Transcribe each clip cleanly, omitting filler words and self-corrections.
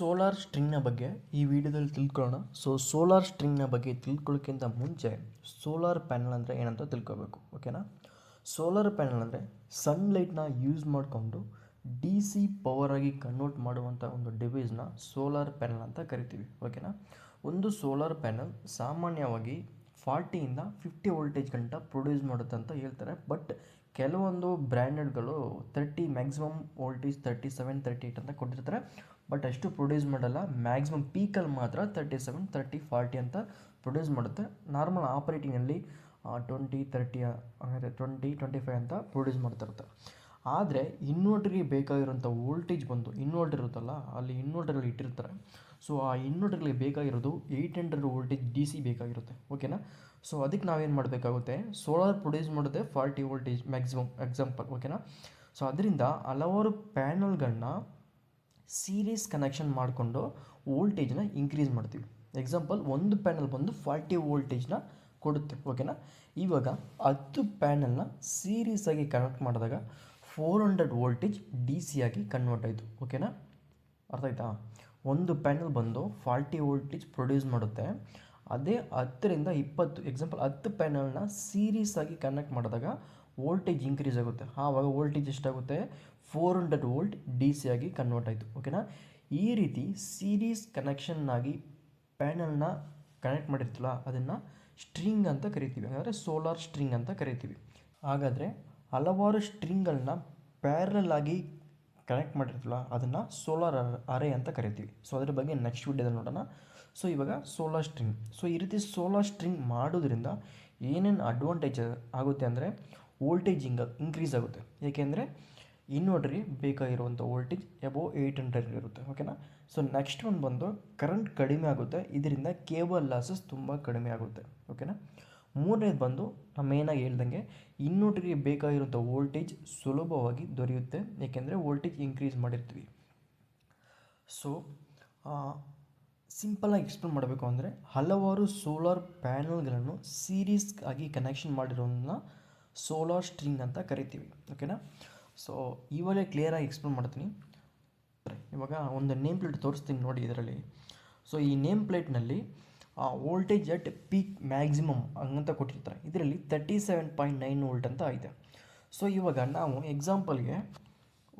Solar ಸ್ಟ್ರಿಂಗ್ನ ಬಗ್ಗೆ ಈ ವಿಡಿಯೋದಲ್ಲಿ ತಿಳ್ಕೊಳ್ಳೋಣ. ಸೋಲಾರ್ ಸ್ಟ್ರಿಂಗ್ನ ಬಗ್ಗೆ ತಿಳ್ಕೊಳ್ಳೋಕ್ಕಿಂತ ಮುಂಚೆ ಸೋಲಾರ್ ಪ್ಯಾನಲ್ ಅಂದರೆ ಏನಂತ ತಿಳ್ಕೊಬೇಕು, ಓಕೆನಾ. ಸೋಲಾರ್ ಪ್ಯಾನಲ್ ಅಂದರೆ ಸನ್ಲೈಟ್ನ ಯೂಸ್ ಮಾಡಿಕೊಂಡು ಡಿ ಸಿ ಪವರಾಗಿ ಕನ್ವರ್ಟ್ ಮಾಡುವಂಥ ಒಂದು ಡಿವೈಸ್ನ ಸೋಲಾರ್ ಪ್ಯಾನಲ್ ಅಂತ ಕರಿತೀವಿ, ಓಕೆನಾ. ಒಂದು ಸೋಲಾರ್ ಪ್ಯಾನಲ್ ಸಾಮಾನ್ಯವಾಗಿ 40ಇಂದ 50 ವೋಲ್ಟೇಜ್ ಗಂಟ ಪ್ರೊಡ್ಯೂಸ್ ಮಾಡುತ್ತೆ ಅಂತ ಹೇಳ್ತಾರೆ. ಬಟ್ ಕೆಲವೊಂದು ಬ್ರ್ಯಾಂಡೆಡ್ಗಳು 30 ಮ್ಯಾಕ್ಸಿಮಮ್ ವೋಲ್ಟೇಜ್ 37, 38 ಅಂತ ಕೊಟ್ಟಿರ್ತಾರೆ. ಬಟ್ ಅಷ್ಟು ಪ್ರೊಡ್ಯೂಸ್ ಮಾಡಲ್ಲ. ಮ್ಯಾಕ್ಸಿಮಮ್ ಪೀಕಲ್ಲಿ ಮಾತ್ರ 37, 30, 40 ಅಂತ ಪ್ರೊಡ್ಯೂಸ್ ಮಾಡುತ್ತೆ. ನಾರ್ಮಲ್ ಆಪ್ರೇಟಿಂಗಲ್ಲಿ 20, 30 ಹಾಗಾದರೆ 20, 25 ಅಂತ ಪ್ರೊಡ್ಯೂಸ್ ಮಾಡ್ತಿರುತ್ತೆ. ಆದರೆ ಇನ್ವರ್ಟರ್ಗೆ ಬೇಕಾಗಿರೋಂಥ ವೋಲ್ಟೇಜ್ ಬಂದು ಇನ್ವರ್ಟರ್ ಇರುತ್ತಲ್ಲ, ಅಲ್ಲಿ ಇನ್ವರ್ಟರಲ್ಲಿ ಇಟ್ಟಿರ್ತಾರೆ. ಸೊ ಆ ಇನ್ವರ್ಟರ್ಗೆ ಬೇಕಾಗಿರೋದು 800 ವೋಲ್ಟೇಜ್ ಡಿ ಸಿ ಬೇಕಾಗಿರುತ್ತೆ, ಓಕೆನಾ. ಸೊ ಅದಕ್ಕೆ ನಾವೇನು ಮಾಡಬೇಕಾಗುತ್ತೆ, ಸೋಲಾರ್ ಪ್ರೊಡ್ಯೂಸ್ ಮಾಡೋದೇ 40 ವೋಲ್ಟೇಜ್ ಮ್ಯಾಕ್ಸಿಮಮ್ ಎಕ್ಸಾಂಪಲ್, ಓಕೆನಾ. ಸೊ ಅದರಿಂದ ಹಲವಾರು ಪ್ಯಾನಲ್ಗಳನ್ನ ಸೀರೀಸ್ ಕನೆಕ್ಷನ್ ಮಾಡಿಕೊಂಡು ವೋಲ್ಟೇಜ್ನ ಇನ್ಕ್ರೀಸ್ ಮಾಡ್ತೀವಿ. ಎಕ್ಸಾಂಪಲ್, ಒಂದು ಪ್ಯಾನಲ್ ಬಂದು 40 ವೋಲ್ಟೇಜ್ನ ಕೊಡುತ್ತೆ, ಓಕೆನಾ. ಇವಾಗ 10 ಪ್ಯಾನಲ್ನ ಸೀರೀಸಾಗಿ ಕನೆಕ್ಟ್ ಮಾಡಿದಾಗ 400 ವೋಲ್ಟೇಜ್ ಡಿ ಸಿ ಆಗಿ ಕನ್ವರ್ಟ್ ಆಯಿತು, ಓಕೆನಾ. ಅರ್ಥ ಆಯ್ತಾ? ಒಂದು ಪ್ಯಾನಲ್ ಬಂದು 40 ವೋಲ್ಟೇಜ್ ಪ್ರೊಡ್ಯೂಸ್ ಮಾಡುತ್ತೆ. ಅದೇ 10ರಿಂದ 20 ಎಕ್ಸಾಂಪಲ್ 10 ಪ್ಯಾನಲ್ನ ಸೀರೀಸಾಗಿ ಕನೆಕ್ಟ್ ಮಾಡಿದಾಗ ವೋಲ್ಟೇಜ್ ಇನ್ಕ್ರೀಸ್ ಆಗುತ್ತೆ. ಆವಾಗ ವೋಲ್ಟೇಜ್ ಎಷ್ಟಾಗುತ್ತೆ, 400 ವೋಲ್ಟ್ ಡಿ ಸಿ ಆಗಿ ಕನ್ವರ್ಟ್ ಆಯಿತು, ಓಕೆನಾ. ಈ ರೀತಿ ಸೀರೀಸ್ ಕನೆಕ್ಷನ್ನಾಗಿ ಪ್ಯಾನಲ್ನ ಕನೆಕ್ಟ್ ಮಾಡಿರ್ತೀವಲ್ಲ, ಅದನ್ನು ಸ್ಟ್ರಿಂಗ್ ಅಂತ ಕರಿತೀವಿ, ಅಂದರೆ ಸೋಲಾರ್ ಸ್ಟ್ರಿಂಗ್ ಅಂತ ಕರಿತೀವಿ. ಹಾಗಾದರೆ ಹಲವಾರು ಸ್ಟ್ರಿಂಗ್ಗಳನ್ನ ಪ್ಯಾರಲ್ ಆಗಿ ಕನೆಕ್ಟ್ ಮಾಡಿರ್ತೀವಲ್ಲ, ಅದನ್ನು ಸೋಲಾರ್ ಅರೇ ಅಂತ ಕರಿತೀವಿ. ಸೊ ಅದ್ರ ಬಗ್ಗೆ ನೆಕ್ಸ್ಟ್ ವಿಡಿಯೋದಲ್ಲಿ ನೋಡೋಣ. ಸೊ ಇವಾಗ ಸೋಲಾರ್ ಸ್ಟ್ರಿಂಗ್. ಸೊ ಈ ರೀತಿ ಸೋಲಾರ್ ಸ್ಟ್ರಿಂಗ್ ಮಾಡೋದ್ರಿಂದ ಏನೇನು ಅಡ್ವಾಂಟೇಜ್ ಆಗುತ್ತೆ ಅಂದರೆ, ವೋಲ್ಟೇಜ್ ಇನ್ಕ್ರೀಸ್ ಆಗುತ್ತೆ. ಏಕೆಂದರೆ ಇನ್ವರ್ಟರ್ಗೆ ಬೇಕಾಗಿರುವಂಥ ವೋಲ್ಟೇಜ್ ಎಬೋ 800 ಇರುತ್ತೆ, ಓಕೆನಾ. ಸೊ ನೆಕ್ಸ್ಟ್ ಒಂದು ಬಂದು ಕರೆಂಟ್ ಕಡಿಮೆ ಆಗುತ್ತೆ. ಇದರಿಂದ ಕೇಬಲ್ ಲಾಸಸ್ ತುಂಬ ಕಡಿಮೆ ಆಗುತ್ತೆ, ಓಕೆನಾ. ಮೂರನೇದು ಬಂದು ನಾನು ಮೇಯ್ನಾಗಿ ಹೇಳ್ದಂಗೆ ಇನ್ವರ್ಟರ್ಗೆ ಬೇಕಾಗಿರುವಂಥ ವೋಲ್ಟೇಜ್ ಸುಲಭವಾಗಿ ದೊರೆಯುತ್ತೆ, ಏಕೆಂದರೆ ವೋಲ್ಟೇಜ್ ಇನ್ಕ್ರೀಸ್ ಮಾಡಿರ್ತೀವಿ. ಸೊ ಸಿಂಪಲಾಗಿ ಎಕ್ಸ್ಪ್ಲೇನ್ ಮಾಡಬೇಕು ಅಂದರೆ, ಹಲವಾರು ಸೋಲಾರ್ ಪ್ಯಾನಲ್ಗಳನ್ನು ಸೀರೀಸ್ ಆಗಿ ಕನೆಕ್ಷನ್ ಮಾಡಿರೋದನ್ನ ಸೋಲಾರ್ ಸ್ಟ್ರಿಂಗ್ ಅಂತ ಕರಿತೀವಿ, ಓಕೆನಾ. ಸೊ ಇವಾಗಲೇ ಕ್ಲಿಯರಾಗಿ ಎಕ್ಸ್ಪ್ಲೇನ್ ಮಾಡ್ತೀನಿ. ಇವಾಗ ಒಂದು ನೇಮ್ ಪ್ಲೇಟ್ ತೋರಿಸ್ತೀನಿ ನೋಡಿ ಇದರಲ್ಲಿ. ಸೊ ಈ ನೇಮ್ ಪ್ಲೇಟ್ನಲ್ಲಿ ವೋಲ್ಟೇಜ್ ಅಟ್ ಪೀಕ್ ಮ್ಯಾಕ್ಸಿಮಮ್ ಹಂಗಂತ ಕೊಟ್ಟಿರ್ತಾರೆ. ಇದರಲ್ಲಿ 37.9 ವೋಲ್ಟ್ ಅಂತ ಇದೆ. ಸೊ ಇವಾಗ ನಾವು ಎಕ್ಸಾಂಪಲ್ಗೆ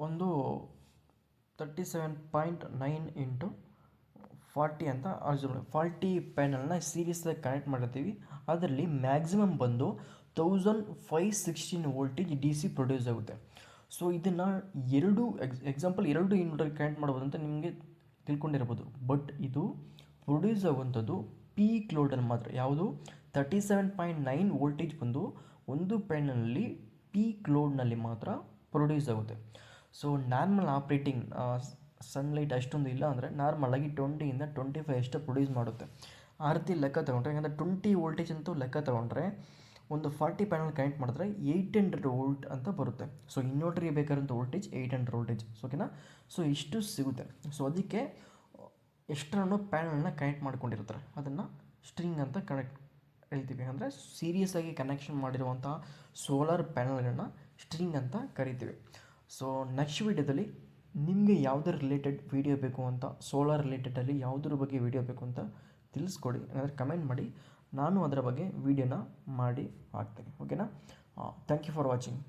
ಒಂದು 37.9 ಇಂಟು 40 ಅಂತ 40 ಪ್ಯಾನಲ್ನ ಸೀರೀಸಾಗಿ ಕನೆಕ್ಟ್ ಮಾಡಿರ್ತೀವಿ. ಅದರಲ್ಲಿ ಮ್ಯಾಕ್ಸಿಮಮ್ ಬಂದು 1516 ವೋಲ್ಟೇಜ್ ಡಿ ಸಿ ಪ್ರೊಡ್ಯೂಸ್ ಆಗುತ್ತೆ. ಸೊ ಇದನ್ನು ಎಕ್ಸಾಂಪಲ್ ಎರಡು ಇನ್ವರ್ಟರ್ ಕನೆಕ್ಟ್ ಮಾಡ್ಬೋದು ಅಂತ ನಿಮಗೆ ತಿಳ್ಕೊಂಡಿರ್ಬೋದು. ಬಟ್ ಇದು ಪ್ರೊಡ್ಯೂಸ್ ಆಗುವಂಥದ್ದು ಪೀಕ್ ಲೋಡಲ್ಲಿ ಮಾತ್ರ. ಯಾವುದು 37.9 ವೋಲ್ಟೇಜ್ ಬಂದು ಒಂದು ಪ್ಯಾನಲ್ನಲ್ಲಿ ಪೀಕ್ ಲೋಡ್ನಲ್ಲಿ ಮಾತ್ರ ಪ್ರೊಡ್ಯೂಸ್ ಆಗುತ್ತೆ. ಸೊ ನಾರ್ಮಲ್ ಆಪ್ರೇಟಿಂಗ್ ಸನ್ಲೈಟ್ ಅಷ್ಟೊಂದು ಇಲ್ಲ ಅಂದರೆ ನಾರ್ಮಲಾಗಿ 20ಇಂದ 25 ಅಷ್ಟು ಪ್ರೊಡ್ಯೂಸ್ ಮಾಡುತ್ತೆ. ಆ ರೀತಿ ಲೆಕ್ಕ ತೊಗೊಂಡ್ರೆ, ಯಾಕಂದರೆ 20 ವೋಲ್ಟೇಜ್ ಅಂತೂ ಲೆಕ್ಕ ತೊಗೊಂಡ್ರೆ ಒಂದು 40 ಪ್ಯಾನಲ್ ಕನೆಕ್ಟ್ ಮಾಡಿದ್ರೆ 800 ವೋಲ್ಟ್ ಅಂತ ಬರುತ್ತೆ. ಸೊ ಇನ್ವರ್ಟರ್ಗೆ ಬೇಕಾದಂಥ ವೋಲ್ಟೇಜ್ 800 ವೋಲ್ಟೇಜ್, ಓಕೆನಾ. ಸೊ ಇಷ್ಟು ಸಿಗುತ್ತೆ. ಸೊ ಅದಕ್ಕೆ ಎಷ್ಟರನ್ನು ಪ್ಯಾನಲ್ನ ಕನೆಕ್ಟ್ ಮಾಡ್ಕೊಂಡಿರ್ತಾರೆ ಅದನ್ನು ಸ್ಟ್ರಿಂಗ್ ಅಂತ ಹೇಳ್ತೀವಿ. ಅಂದರೆ ಸೀರಿಯಸ್ ಆಗಿ ಕನೆಕ್ಷನ್ ಮಾಡಿರುವಂಥ ಸೋಲಾರ್ ಪ್ಯಾನಲ್ಗಳನ್ನ ಸ್ಟ್ರಿಂಗ್ ಅಂತ ಕರಿತೀವಿ. ಸೊ ನೆಕ್ಸ್ಟ್ ವಿಡಿಯೋದಲ್ಲಿ ನಿಮಗೆ ಯಾವುದರ ರಿಲೇಟೆಡ್ ವಿಡಿಯೋ ಬೇಕು ಅಂತ, ಸೋಲಾರ್ ರಿಲೇಟೆಡಲ್ಲಿ ಯಾವುದ್ರ ಬಗ್ಗೆ ವಿಡಿಯೋ ಬೇಕು ಅಂತ ತಿಳಿಸ್ಕೊಡಿ, ಅಂದರೆ ಕಮೆಂಟ್ ಮಾಡಿ. ನಾನು ಅದರ ಬಗ್ಗೆ ವಿಡಿಯೋನ ಮಾಡಿ ಹಾಕ್ತೀನಿ, ಓಕೆನಾ. Thank you for watching.